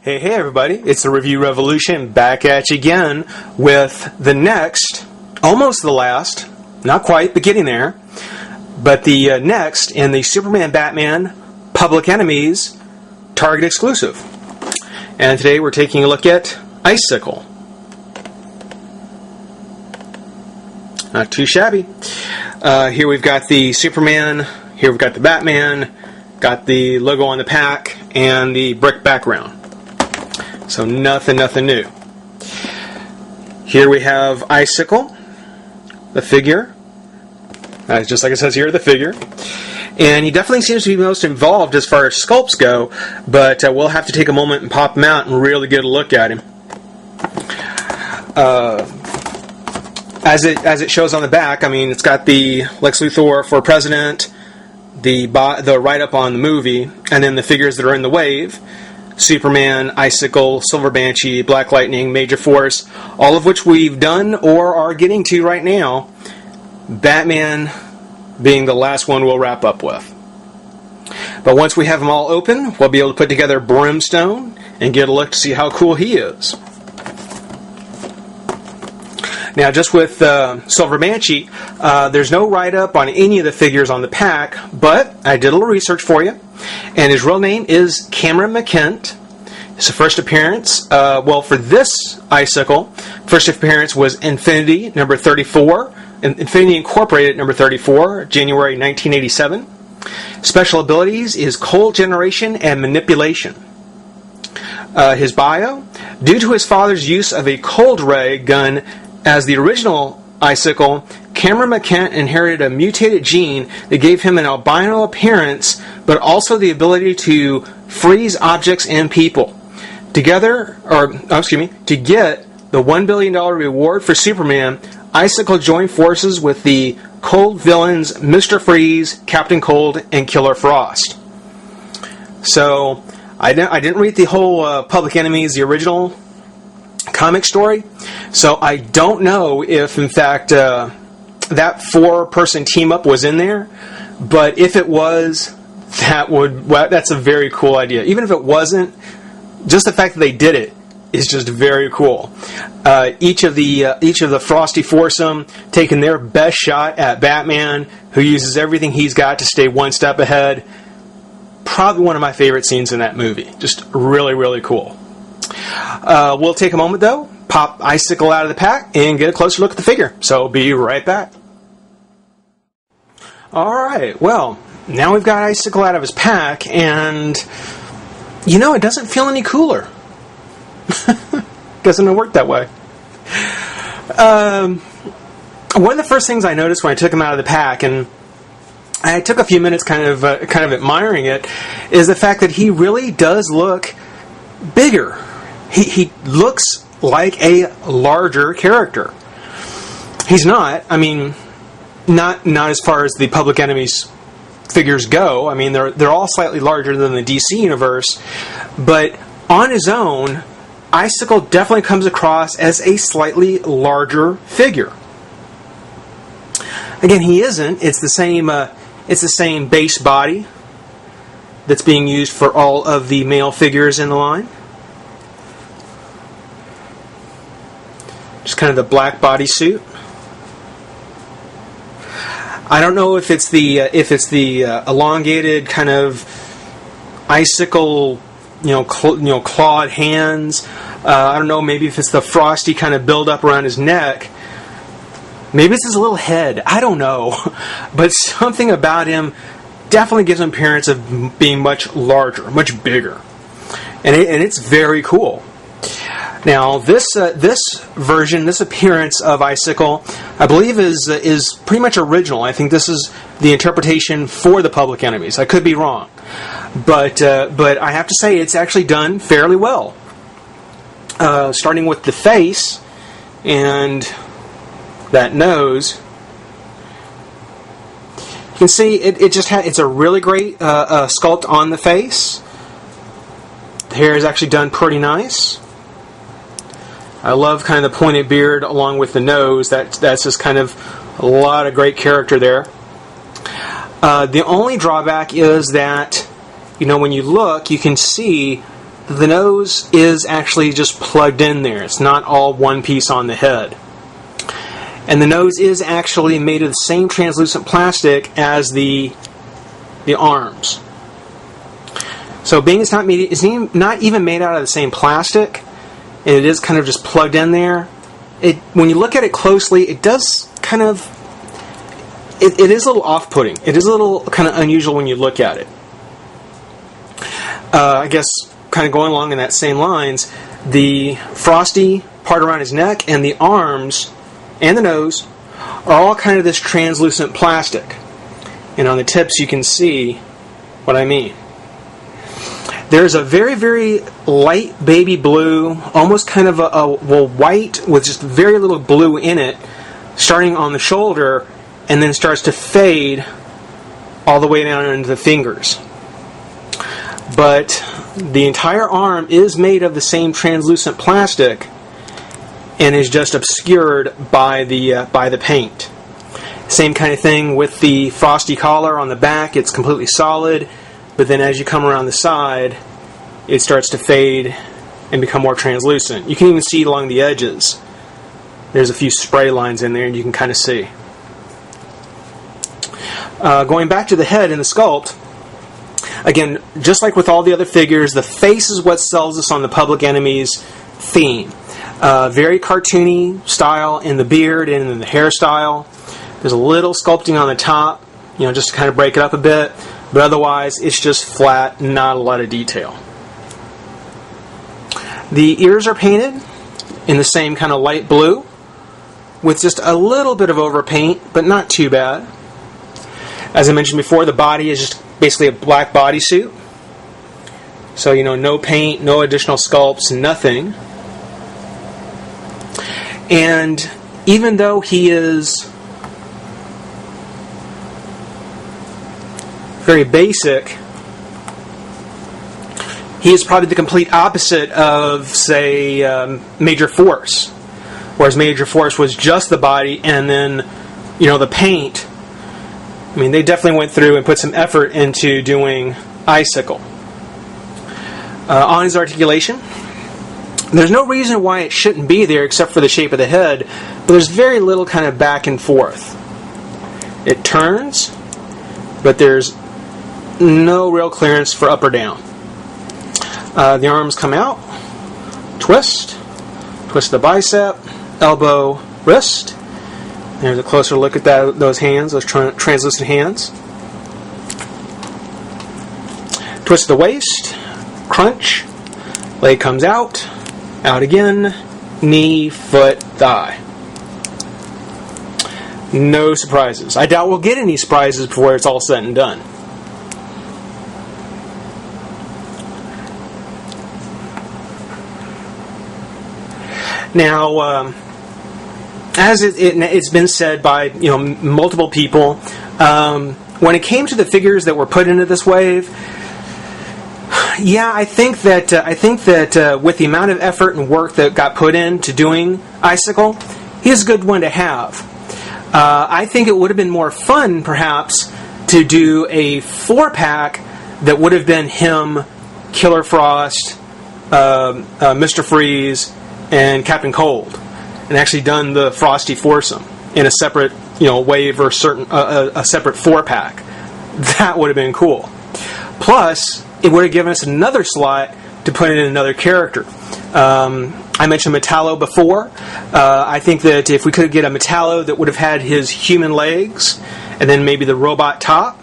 Hey everybody, it's the Review Revolution back at you again with the next, almost the last, not quite, but getting there, but the next in the Superman-Batman Public Enemies Target exclusive. And today we're taking a look at Icicle. Not too shabby. Here we've got the Superman, here we've got the Batman, got the logo on the pack, and the brick background. So nothing new. Here we have Icicle, the figure. Just like it says here, the figure. And he definitely seems to be most involved as far as sculpts go, but we'll have to take a moment and pop him out and really get a look at him. As it shows on the back, I mean, it's got the Lex Luthor for president, the write-up on the movie, and then the figures that are in the wave. Superman, Icicle, Silver Banshee, Black Lightning, Major Force, all of which we've done or are getting to right now. Batman being the last one we'll wrap up with. But once we have them all open, we'll be able to put together Brimstone and get a look to see how cool he is. Now, just with Silver Banshee, there's no write-up on any of the figures on the pack, but I did a little research for you, and his real name is Cameron McKent. His first appearance, for this Icicle, first appearance was Infinity, number 34, Infinity Incorporated, number 34, January 1987. Special abilities is Cold Generation and Manipulation. His bio, due to his father's use of a cold ray gun as the original Icicle, Cameron McKent inherited a mutated gene that gave him an albino appearance, but also the ability to freeze objects and people. To get the $1 billion reward for Superman, Icicle joined forces with the Cold villains Mr. Freeze, Captain Cold, and Killer Frost. So, I didn't read the whole Public Enemies, the original comic story, so I don't know if in fact that four-person team-up was in there, but if it was, that's a very cool idea. Even if it wasn't, just the fact that they did it is just very cool. Each of the Frosty foursome taking their best shot at Batman, who uses everything he's got to stay one step ahead. Probably one of my favorite scenes in that movie. Just really cool. We'll take a moment, though, pop Icicle out of the pack, and get a closer look at the figure. So, be right back. Alright, well, now we've got Icicle out of his pack, and, it doesn't feel any cooler. Doesn't work that way. One of the first things I noticed when I took him out of the pack, and I took a few minutes kind of admiring it, is the fact that he really does look bigger. He looks like a larger character. He's not. I mean, not as far as the Public Enemies figures go. I mean, they're all slightly larger than the DC universe, but on his own, Icicle definitely comes across as a slightly larger figure. Again, he isn't. It's the same base body that's being used for all of the male figures in the line. Just kind of the black bodysuit. I don't know if it's the elongated kind of Icicle, clawed hands. I don't know. Maybe if it's the frosty kind of build up around his neck. Maybe it's his little head. I don't know, but something about him definitely gives an appearance of being much larger, much bigger, and it's very cool. Now, this version, this appearance of Icicle, I believe is pretty much original. I think this is the interpretation for the Public Enemies. I could be wrong, but I have to say it's actually done fairly well. Starting with the face and that nose, you can see it's a really great sculpt on the face. The hair is actually done pretty nice. I love kind of the pointed beard along with the nose. That's just kind of a lot of great character there. The only drawback is that, when you look, you can see the nose is actually just plugged in there. It's not all one piece on the head. And the nose is actually made of the same translucent plastic as the arms. So being it's not even made out of the same plastic, and it is kind of just plugged in there, when you look at it closely, it does kind of, it is a little off-putting. It is a little kind of unusual when you look at it. I guess kind of going along in that same lines, the frosty part around his neck and the arms and the nose are all kind of this translucent plastic. And on the tips you can see what I mean. There's a very, very light baby blue, almost kind of a white with just very little blue in it, starting on the shoulder, and then starts to fade all the way down into the fingers. But the entire arm is made of the same translucent plastic and is just obscured by the paint. Same kind of thing with the frosty collar on the back. It's completely solid, but then as you come around the side, it starts to fade and become more translucent. You can even see it along the edges. There's a few spray lines in there, and you can kind of see. Going back to the head and the sculpt, again, just like with all the other figures, the face is what sells us on the Public Enemy's theme. Very cartoony style in the beard and in the hairstyle. There's a little sculpting on the top, just to kind of break it up a bit. But otherwise, it's just flat, not a lot of detail. The ears are painted in the same kind of light blue, with just a little bit of overpaint, but not too bad. As I mentioned before, the body is just basically a black bodysuit. So, no paint, no additional sculpts, nothing. And even though he is very basic, he is probably the complete opposite of, say, Major Force. Whereas Major Force was just the body and then, the paint. I mean, they definitely went through and put some effort into doing Icicle. On his articulation, there's no reason why it shouldn't be there except for the shape of the head, but there's very little kind of back and forth. It turns, but there's no real clearance for up or down. The arms come out, twist the bicep, elbow, wrist. There's a closer look at those hands, those translucent hands. Twist the waist, crunch, leg comes out again, knee, foot, thigh. No surprises. I doubt we'll get any surprises before it's all said and done. Now, as it's been said by multiple people, when it came to the figures that were put into this wave, I think that with the amount of effort and work that got put into doing Icicle, he's a good one to have. I think it would have been more fun, perhaps, to do a 4-pack that would have been him, Killer Frost, Mr. Freeze, and Captain Cold, and actually done the Frosty foursome in a separate, wave or a separate 4-pack. That would have been cool. Plus, it would have given us another slot to put in another character. I mentioned Metallo before. I think that if we could get a Metallo that would have had his human legs, and then maybe the robot top,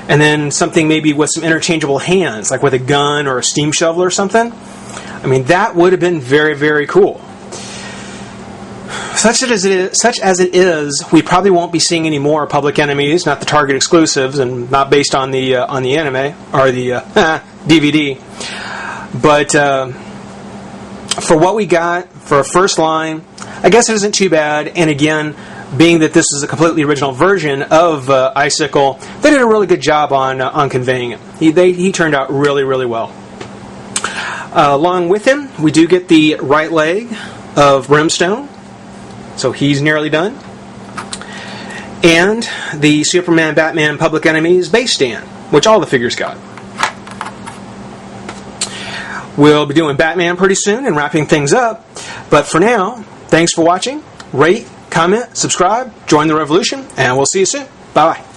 and then something maybe with some interchangeable hands, like with a gun or a steam shovel or something, I mean, that would have been very, very cool. Such as it is, we probably won't be seeing any more Public Enemies, not the Target exclusives, and not based on the anime or the DVD. But for what we got for a first line, I guess it isn't too bad. And again, being that this is a completely original version of Icicle, they did a really good job on conveying it. He turned out really, really well. Along with him, we do get the right leg of Brimstone, so he's nearly done. And the Superman, Batman, Public Enemies base stand, which all the figures got. We'll be doing Batman pretty soon and wrapping things up. But for now, thanks for watching. Rate, comment, subscribe, join the revolution, and we'll see you soon. Bye-bye.